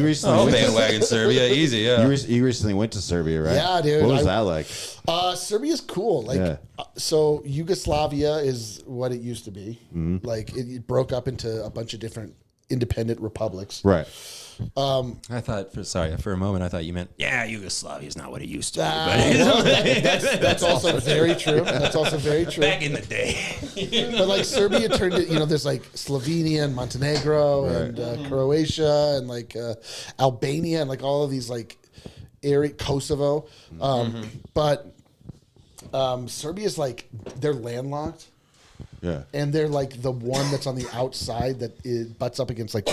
You recently bandwagon Serbia, easy. Yeah. You recently went to Serbia, right? Yeah, dude. What was that like? Serbia's cool. Like, so Yugoslavia is what it used to be. Mm-hmm. Like, it broke up into a bunch of different independent republics. Right. I thought for a moment I thought you meant Yugoslavia is not what it used to be. Well, that's also very true. That's also very true. Back in the day. But like Serbia turned it, there's like Slovenia and Montenegro and Croatia and like Albania and like all of these like area, Kosovo. But Serbia's like, they're landlocked. Yeah. And they're like the one that's on the outside that it butts up against like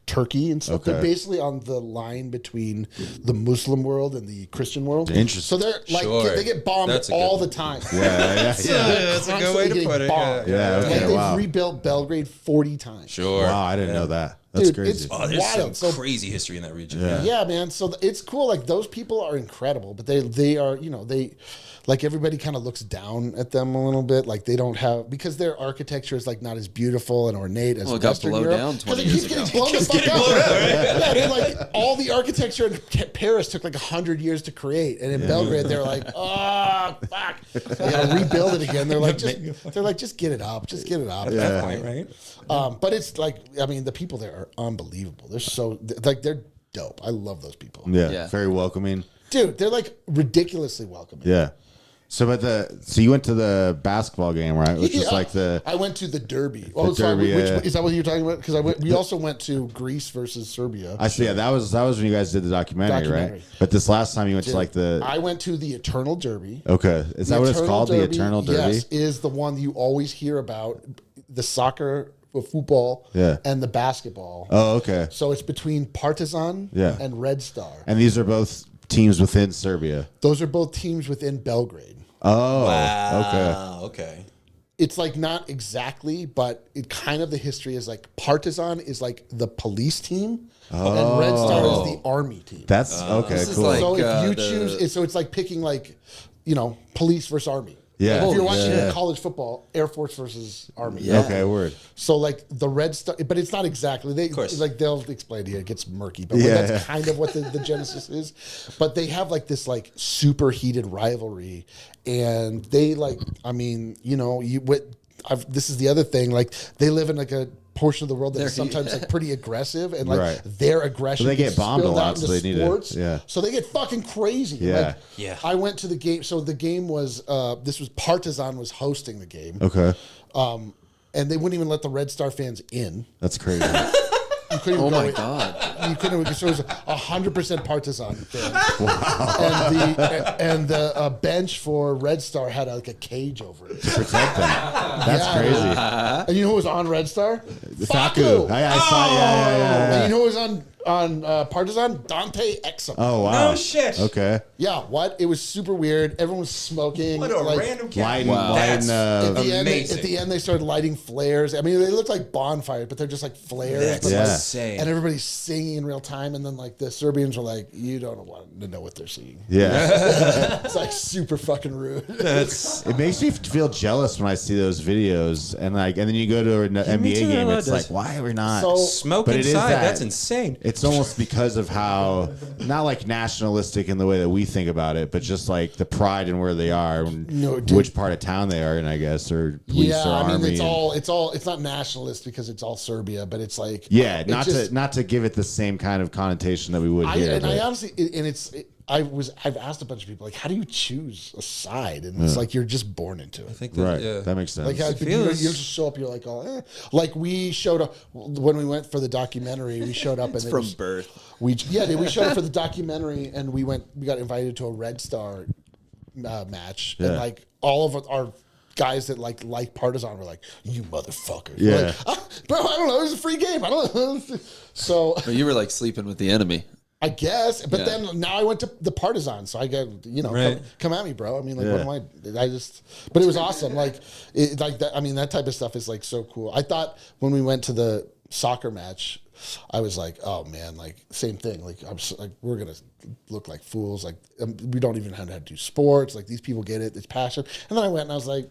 Turkey and stuff. Okay. They're basically on the line between the Muslim world and the Christian world. Interesting. So they're like, they get bombed all the time. Yeah. That's a good way to put it. Yeah. Okay. Like Wow. they've rebuilt Belgrade 40 times. Sure. Wow. I didn't know that. That's Dude, crazy. There's wild. some crazy history in that region. Yeah, man. So it's cool. Like those people are incredible, but they are, they like everybody kind of looks down at them a little bit. Like they don't have, because their architecture is like not as beautiful and ornate as Western Europe. It got blown down 20 years ago. Because it keeps getting blown the fuck up. Yeah, dude, like all the architecture in Paris took like 100 years to create, and in Belgrade they're like, oh fuck, they gotta rebuild it again. They're like, just get it up, just get it up. At that point, right? But it's like, I mean, the people there are unbelievable. They're so like they're dope. I love those people. Yeah. Very welcoming. Dude, they're like ridiculously welcoming. Yeah. So, so you went to the basketball game, right? Which is like I went to the Derby. Derby, is that what you're talking about? Because we also went to Greece versus Serbia. I see. Yeah, that was when you guys did the documentary, right? But this last time you went to like I went to the Eternal Derby. Okay, is that what it's called? The Eternal Derby? Yes, is the one you always hear about. The soccer, the football, and the basketball. Oh, okay. So it's between Partizan and Red Star. And these are both teams within Serbia. Those are both teams within Belgrade. Oh, wow. Okay. It's like not exactly, but it kind of the history is like Partizan is like the police team, and Red Star is the army team. That's okay. Cool. Like, so if you choose, so it's like picking like, police versus army. Yeah. Like if you're watching college football, Air Force versus Army. Yeah. Okay, word. So like the Red Star, but it's not exactly. They'll explain here. It gets murky, but that's kind of what the genesis is. But they have like this like super heated rivalry, and they like, I mean, this is the other thing. Like they live in like a portion of the world that's sometimes like pretty aggressive, and like their aggression. So they get bombed a lot, so they need sports, to. So they get fucking crazy. Yeah. I went to the game. So the game was this was Partizan was hosting the game. Okay. And they wouldn't even let the Red Star fans in. That's crazy. Oh my god! You couldn't. So it was 100% Partizan fan. Wow. And the bench for Red Star had like a cage over it to protect them. That's crazy. And you know who was on Red Star? Faku. I saw. Yeah. And you know who was on Partizan? Dante Exum. Oh wow! No shit. Okay. Yeah. What? It was super weird. Everyone was smoking. What a random cat. That's at the end, they started lighting flares. I mean, they look like bonfires, but they're just like flares. That's insane. And everybody's singing in real time. And then like the Serbians were like, you don't want to know what they're singing. Yeah. It's like super fucking rude. It makes me feel jealous when I see those videos, and then you go to an NBA game. It's like, why are we not smoke inside? That's insane. It's almost because of how, not like nationalistic in the way that we think about it, but just like the pride in where they are, and which part of town they are in, I guess, or police or army. I mean, it's not nationalist because it's all Serbia, but it's like not to give it the same kind of connotation that we would here. I honestly, I've asked a bunch of people like, how do you choose a side? And it's like you're just born into it. I think that makes sense. Like you just show up, you're like, like we showed up when we went for the documentary. We showed up and from birth. We showed up for the documentary, and we got invited to a Red Star match, and like all of our guys that like Partizan were like, you motherfuckers. Yeah. Like, bro, I don't know. It was a free game. I don't know. So but you were like sleeping with the enemy. I guess, but then now I went to the Partizan, so I get come at me, bro. I mean, like, what am I? But it was awesome. Like, that. I mean, that type of stuff is like so cool. I thought when we went to the soccer match I was like, oh man, like same thing. Like we're gonna look like fools. Like we don't even know how to do sports. Like these people get it. It's passion. And then I went and I was like,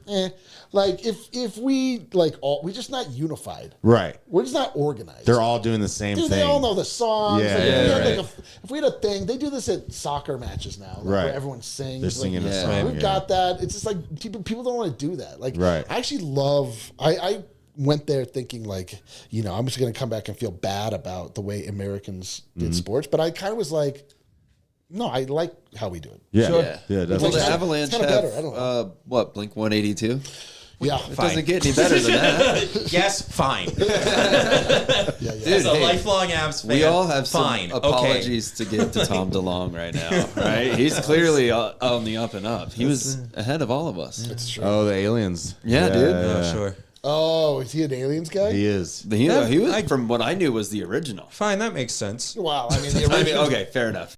like if we like we're just not unified. Right. We're just not organized. They're all doing the same thing. They all know the songs. Yeah, if we had a thing, they do this at soccer matches now, like, where everyone sings. They're singing a song. song. We've got that. It's just like people don't want to do that. Like Right. I actually love. I went there thinking like, I'm just going to come back and feel bad about the way Americans did sports, but I kind of was like, no, I like how we do it. Yeah. Sure. Yeah. Well, the Avalanche it's have better. I don't know. what, Blink 182? Yeah, It doesn't get any better than that. Yes, fine. yeah. Dude, As a lifelong Avs fan, we all have fine. some apologies to give to Tom DeLonge right now, right? He's clearly on the up and up. He was ahead of all of us. That's true. Oh, the aliens. Yeah, dude. Oh, sure. Oh, is he an aliens guy? He is. He was, from what I knew, was the original. Fine, that makes sense. Wow, I mean, the original. Okay, fair enough.